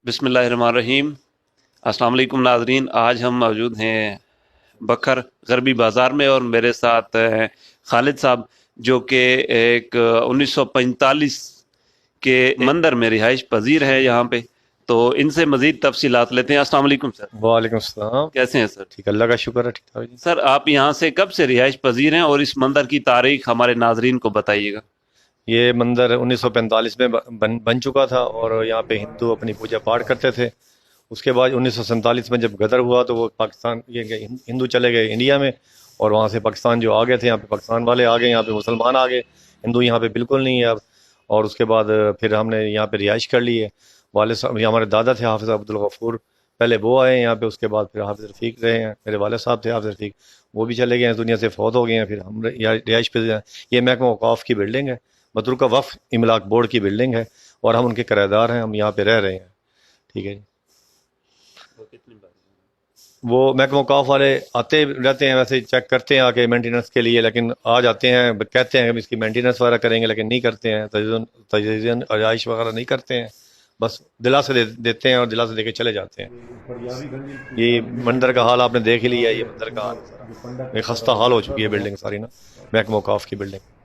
بسم اللہ الرحمن الرحیم۔ السلام علیکم ناظرین، آج ہم موجود ہیں بکھر غربی بازار میں اور میرے ساتھ ہیں خالد صاحب جو کہ ایک 1945 کے مندر میں رہائش پذیر ہے یہاں پہ، تو ان سے مزید تفصیلات لیتے ہیں۔ السلام علیکم سر، وعلیکم السلام۔ کیسے ہیں سر؟ ٹھیک، اللہ کا شکر ہے، ٹھیک ٹھاک جی۔ سر آپ یہاں سے کب سے رہائش پذیر ہیں اور اس مندر کی تاریخ ہمارے ناظرین کو بتائیے گا۔ یہ مندر 1945 میں بن چکا تھا اور یہاں پہ ہندو اپنی پوجا پاٹ کرتے تھے۔ اس کے بعد 1947 میں جب غدر ہوا تو وہ پاکستان ہندو چلے گئے انڈیا میں، اور وہاں سے پاکستان جو آ گئے تھے، یہاں پہ پاکستان والے آ گئے، یہاں پہ مسلمان آ گئے، ہندو یہاں پہ بالکل نہیں ہے اب۔ اور اس کے بعد پھر ہم نے یہاں پہ رہائش کر لی ہے۔ والد صاحب، یہ ہمارے دادا تھے حافظ عبدالغفور، پہلے وہ آئے ہیں یہاں پہ، اس کے بعد پھر حافظ رفیق رہے ہیں، میرے والد صاحب تھے حافظ رفیق، وہ بھی چلے گئے ہیں، دنیا سے فوت ہو گئے ہیں۔ پھر ہم رہائش پہ یہ محکمہ اوقاف کی بلڈنگ ہے، متروکہ وقف املاک بورڈ کی بلڈنگ ہے، اور ہم ان کے کرایہ دار ہیں، ہم یہاں پہ رہ رہے ہیں۔ ٹھیک ہے جی۔ وہ محکمہ اوقاف والے آتے رہتے ہیں، ویسے چیک کرتے ہیں آ کے مینٹیننس کے لیے، لیکن آ جاتے ہیں، کہتے ہیں کہ اس کی مینٹیننس وغیرہ کریں گے، لیکن نہیں کرتے ہیں، تجزیہ رہائش وغیرہ نہیں کرتے ہیں، بس دلاسے دیتے ہیں اور دلاسے دے کے چلے جاتے ہیں۔ یہ مندر کا حال آپ نے دیکھ ہی لیا، یہ مندر کا حال ہے، خستہ حال ہو چکی ہے بلڈنگ ساری نا، محکمہ اوقاف کی بلڈنگ۔